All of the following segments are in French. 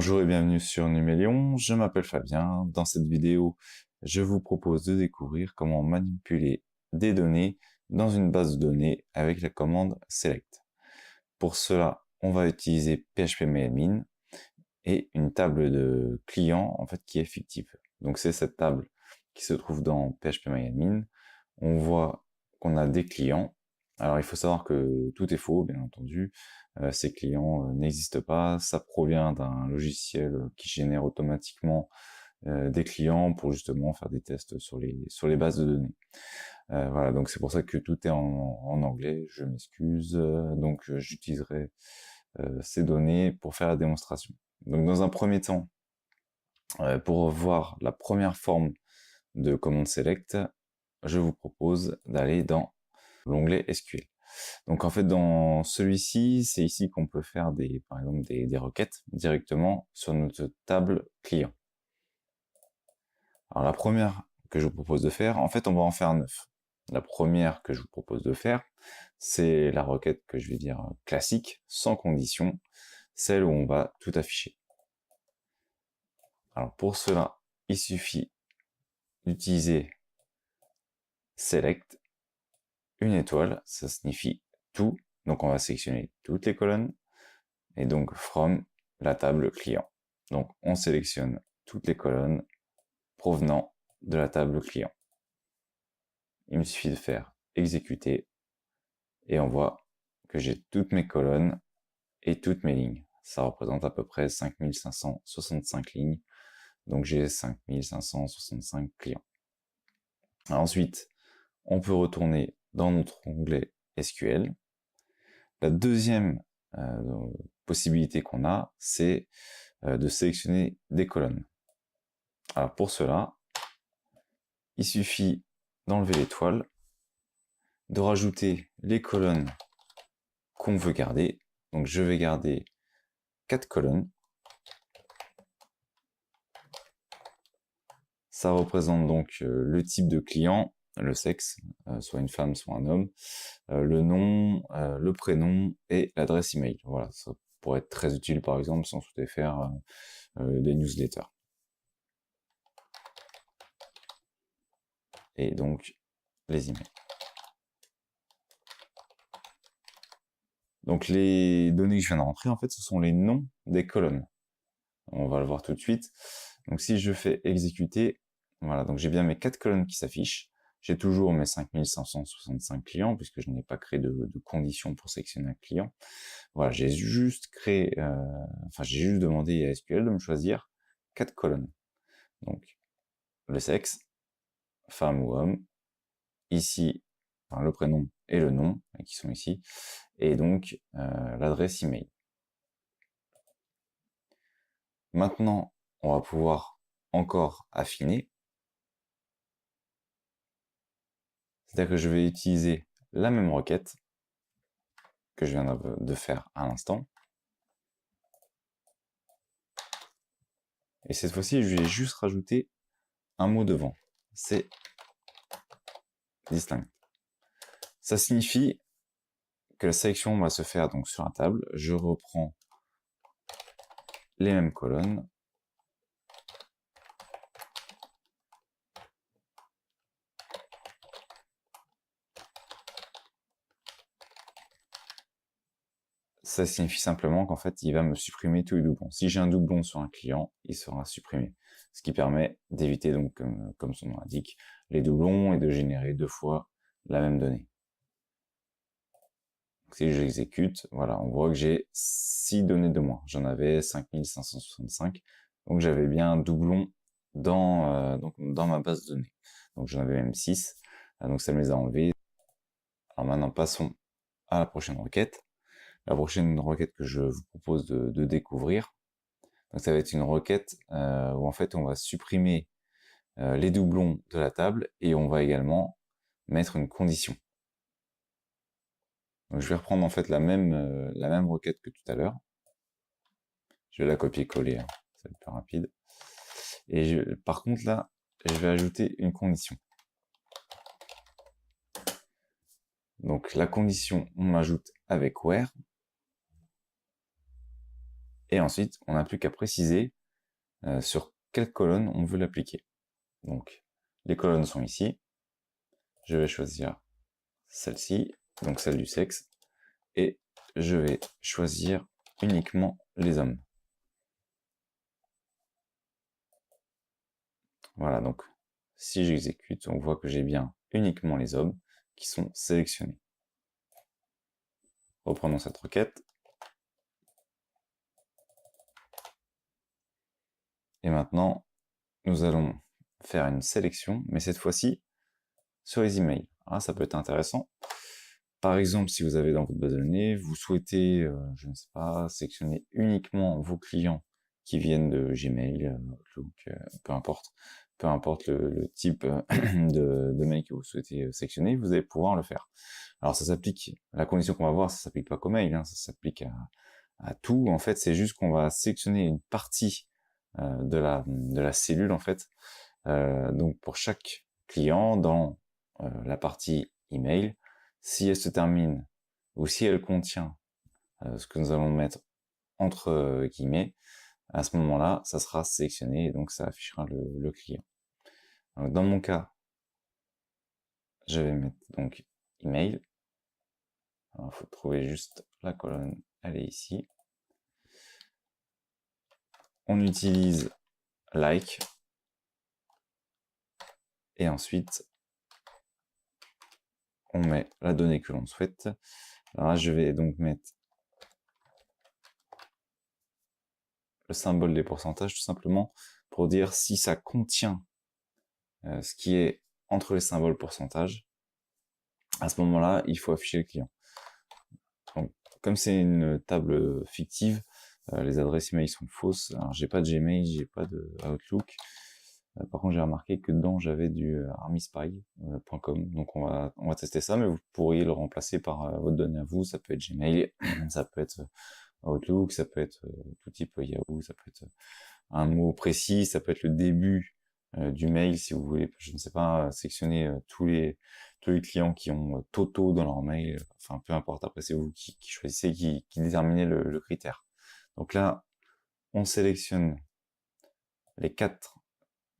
Bonjour et bienvenue sur Numélion, je m'appelle Fabien. Dans cette vidéo, je vous propose de découvrir comment manipuler des données dans une base de données avec la commande select. Pour cela, on va utiliser phpMyAdmin et une table de clients en fait qui est fictive. Donc c'est cette table qui se trouve dans phpMyAdmin. On voit qu'on a des clients. Alors il faut savoir que tout est faux, bien entendu. Ces clients n'existent pas. Ça provient d'un logiciel qui génère automatiquement des clients pour justement faire des tests sur les bases de données. Voilà, donc c'est pour ça que tout est en anglais. Je m'excuse. Donc j'utiliserai ces données pour faire la démonstration. Donc dans un premier temps, pour voir la première forme de commande select, je vous propose d'aller dans l'onglet SQL. Donc en fait dans celui-ci, c'est ici qu'on peut faire par exemple des requêtes directement sur notre table client. Alors la première que je vous propose de faire, en fait on va en faire 9. La première que je vous propose de faire, c'est la requête que je vais dire classique, sans condition, celle où on va tout afficher. Alors pour cela, il suffit d'utiliser select, une étoile, ça signifie tout, donc on va sélectionner toutes les colonnes, et donc from la table client. Donc on sélectionne toutes les colonnes provenant de la table client. Il me suffit de faire exécuter, et on voit que j'ai toutes mes colonnes et toutes mes lignes. Ça représente à peu près 5565 lignes, donc j'ai 5565 clients. Alors ensuite, on peut retourner dans notre onglet SQL. La deuxième possibilité qu'on a, c'est de sélectionner des colonnes. Alors pour cela, il suffit d'enlever l'étoile, de rajouter les colonnes qu'on veut garder. Donc je vais garder 4 colonnes. Ça représente donc le type de client, le sexe, soit une femme, soit un homme, le nom, le prénom et l'adresse email. Voilà, ça pourrait être très utile par exemple si on souhaitait faire des newsletters. Et donc les emails. Donc les données que je viens de rentrer, en fait, ce sont les noms des colonnes. On va le voir tout de suite. Donc si je fais exécuter, voilà, donc j'ai bien mes 4 colonnes qui s'affichent. J'ai toujours mes 5565 clients, puisque je n'ai pas créé de conditions pour sélectionner un client. Voilà, j'ai juste j'ai juste demandé à SQL de me choisir 4 colonnes. Donc, le sexe, femme ou homme, ici, le prénom et le nom, qui sont ici, et donc l'adresse email. Maintenant, on va pouvoir encore affiner. C'est-à-dire que je vais utiliser la même requête que je viens de faire à l'instant. Et cette fois-ci, je vais juste rajouter un mot devant. C'est distinct. Ça signifie que la sélection va se faire donc sur la table. Je reprends les mêmes colonnes. Ça signifie simplement qu'en fait, il va me supprimer tous les doublons. Si j'ai un doublon sur un client, il sera supprimé. Ce qui permet d'éviter, donc, comme son nom l'indique, les doublons et de générer 2 fois la même donnée. Donc, si j'exécute, voilà, on voit que j'ai 6 données de moins. J'en avais 5565. Donc j'avais bien un doublon dans ma base de données. Donc j'en avais même 6. Donc ça me les a enlevés. Alors maintenant, passons à la prochaine requête. La prochaine requête que je vous propose de découvrir, donc ça va être une requête où en fait on va supprimer les doublons de la table et on va également mettre une condition. Donc je vais reprendre en fait la même requête que tout à l'heure. Je vais la copier-coller, hein, ça va être plus rapide. Et par contre là, je vais ajouter une condition. Donc la condition, on l'ajoute avec where. Et ensuite, on n'a plus qu'à préciser sur quelle colonne on veut l'appliquer. Donc, les colonnes sont ici. Je vais choisir celle-ci, donc celle du sexe, et je vais choisir uniquement les hommes. Voilà, donc si j'exécute, on voit que j'ai bien uniquement les hommes qui sont sélectionnés. Reprenons cette requête. Et maintenant, nous allons faire une sélection, mais cette fois-ci sur les emails. Ah, ça peut être intéressant. Par exemple, si vous avez dans votre base de données, vous souhaitez, je ne sais pas, sélectionner uniquement vos clients qui viennent de Gmail, Outlook, peu importe le type de mail que vous souhaitez sélectionner, vous allez pouvoir le faire. Alors ça s'applique, la condition qu'on va voir, ça s'applique pas qu'au mail, hein, ça s'applique à tout. En fait, c'est juste qu'on va sélectionner une partie de la cellule, en fait. Donc pour chaque client, dans la partie email, si elle se termine ou si elle contient ce que nous allons mettre entre guillemets, à ce moment-là, ça sera sélectionné et donc ça affichera le client. Donc, dans mon cas, je vais mettre donc email. Alors, il faut trouver juste la colonne, elle est ici. On utilise like et ensuite on met la donnée que l'on souhaite. Alors là, je vais donc mettre le symbole des pourcentages tout simplement pour dire si ça contient ce qui est entre les symboles pourcentage. À ce moment-là, il faut afficher le client. Donc, comme c'est une table fictive, les adresses email sont fausses. Alors, j'ai pas de Gmail, j'ai pas de Outlook. Par contre, j'ai remarqué que dedans, j'avais du armyspy.com. Donc, on va tester ça, mais vous pourriez le remplacer par votre donnée à vous. Ça peut être Gmail, ça peut être Outlook, ça peut être tout type Yahoo, ça peut être un mot précis, ça peut être le début du mail si vous voulez, je ne sais pas, sélectionner tous les clients qui ont Toto dans leur mail, enfin peu importe, après c'est vous qui choisissez, qui déterminez le critère. Donc là, on sélectionne les 4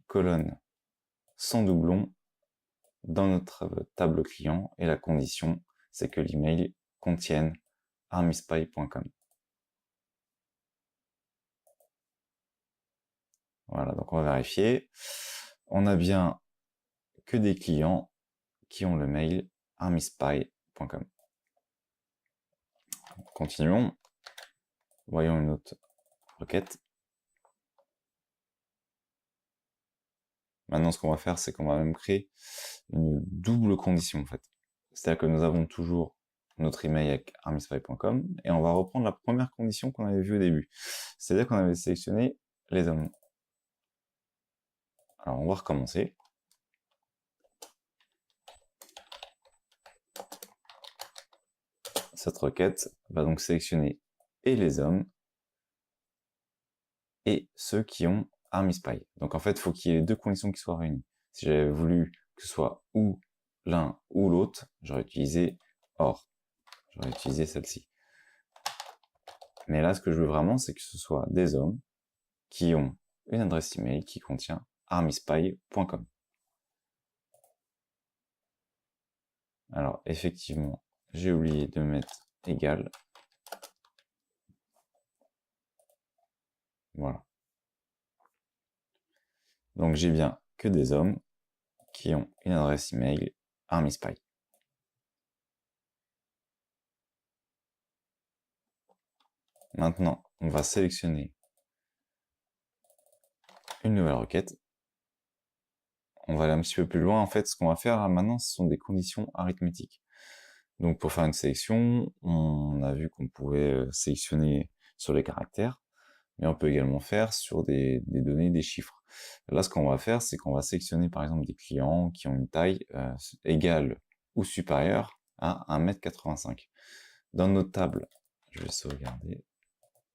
colonnes sans doublon dans notre table client et la condition, c'est que l'email contienne armyspy.com. Voilà, donc on va vérifier. On a bien que des clients qui ont le mail armyspy.com. Continuons. Voyons une autre requête. Maintenant, ce qu'on va faire, c'est qu'on va même créer une double condition, en fait. C'est-à-dire que nous avons toujours notre email avec armyspy.com et on va reprendre la première condition qu'on avait vue au début. C'est-à-dire qu'on avait sélectionné les hommes. Alors, on va recommencer. Cette requête va donc sélectionner et les hommes et ceux qui ont armyspy. Donc en fait, il faut qu'il y ait les deux conditions qui soient réunies. Si j'avais voulu que ce soit ou l'un ou l'autre, j'aurais utilisé OR. J'aurais utilisé celle-ci. Mais là, ce que je veux vraiment, c'est que ce soit des hommes qui ont une adresse email qui contient armyspy.com. Alors, effectivement, j'ai oublié de mettre égal. Voilà. Donc, j'ai bien que des hommes qui ont une adresse email armyspy. Maintenant, on va sélectionner une nouvelle requête. On va aller un petit peu plus loin. En fait, ce qu'on va faire là, maintenant, ce sont des conditions arithmétiques. Donc, pour faire une sélection, on a vu qu'on pouvait sélectionner sur les caractères, mais on peut également faire sur des données, des chiffres. Là, ce qu'on va faire, c'est qu'on va sélectionner par exemple des clients qui ont une taille égale ou supérieure à 1,85 m. Dans notre table, je vais sauvegarder,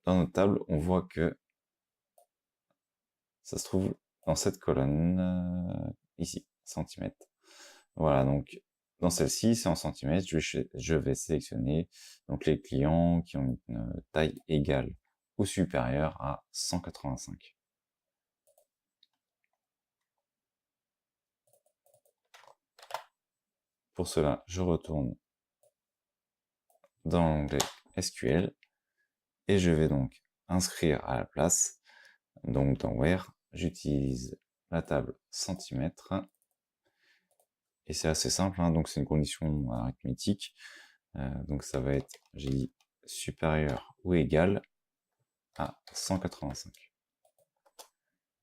dans notre table, on voit que ça se trouve dans cette colonne ici, centimètres. Voilà, donc dans celle-ci, c'est en centimètres, je vais sélectionner donc les clients qui ont une taille égale ou supérieur à 185. Pour cela, je retourne dans l'onglet SQL et je vais donc inscrire à la place, donc dans Where, j'utilise la table centimètres et c'est assez simple, hein, donc c'est une condition arithmétique, donc ça va être, j'ai dit, supérieur ou égal à 185.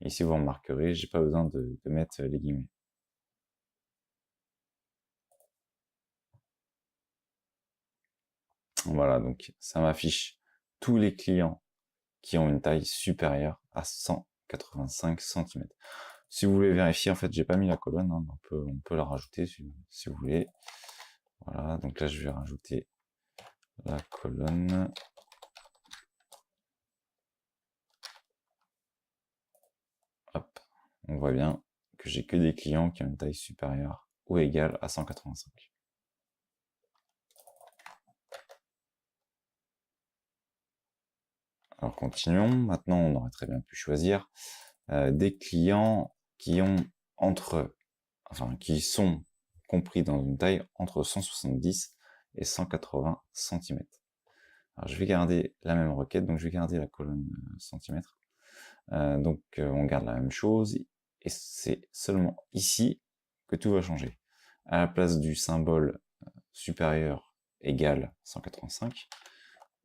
Ici vous remarquerez, j'ai pas besoin de mettre les guillemets. Voilà, donc ça m'affiche tous les clients qui ont une taille supérieure à 185 cm. Si vous voulez vérifier, en fait, j'ai pas mis la colonne, hein, on peut la rajouter si vous voulez. Voilà, donc là, je vais rajouter la colonne. Hop, on voit bien que j'ai que des clients qui ont une taille supérieure ou égale à 185. Alors continuons, maintenant on aurait très bien pu choisir des clients qui ont qui sont compris dans une taille entre 170 et 180 cm. Alors je vais garder la même requête, donc je vais garder la colonne centimètres. On garde la même chose, et c'est seulement ici que tout va changer. À la place du symbole supérieur égal 185,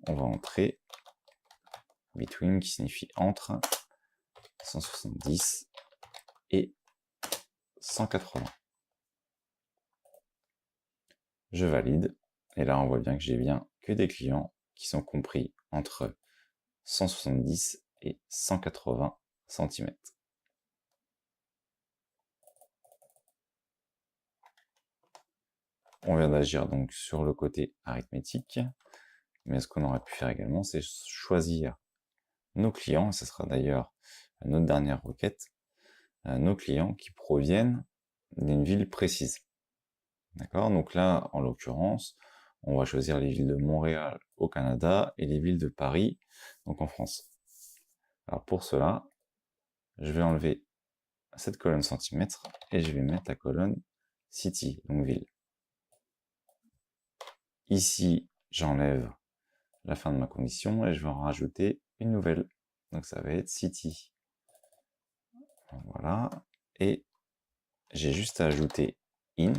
on va entrer between qui signifie entre 170 et 180. Je valide, et là on voit bien que j'ai bien que des clients qui sont compris entre 170 et 180 cm. On vient d'agir donc sur le côté arithmétique, mais ce qu'on aurait pu faire également, c'est choisir nos clients, et ce sera d'ailleurs notre dernière requête, nos clients qui proviennent d'une ville précise. D'accord? Donc là, en l'occurrence, on va choisir les villes de Montréal au Canada et les villes de Paris, donc en France. Alors pour cela, je vais enlever cette colonne centimètres et je vais mettre la colonne city, donc ville. Ici, j'enlève la fin de ma condition et je vais en rajouter une nouvelle. Donc ça va être city. Voilà. Et j'ai juste à ajouter in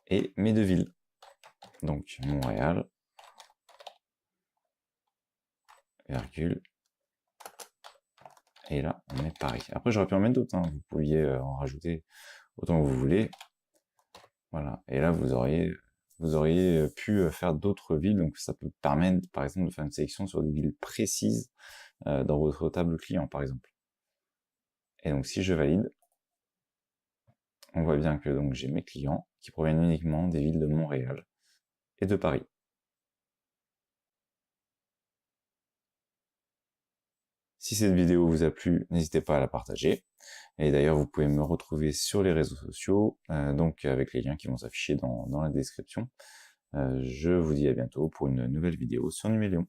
et mes deux villes. Donc Montréal, virgule, et là on met Paris. Après j'aurais pu en mettre d'autres, hein. Vous pouviez en rajouter autant que vous voulez. Voilà, et là vous auriez pu faire d'autres villes, donc ça peut permettre par exemple de faire une sélection sur des villes précises dans votre table client par exemple. Et donc si je valide, on voit bien que donc j'ai mes clients qui proviennent uniquement des villes de Montréal et de Paris. Si cette vidéo vous a plu, n'hésitez pas à la partager. Et d'ailleurs, vous pouvez me retrouver sur les réseaux sociaux, donc avec les liens qui vont s'afficher dans la description. Je vous dis à bientôt pour une nouvelle vidéo sur Numéléon.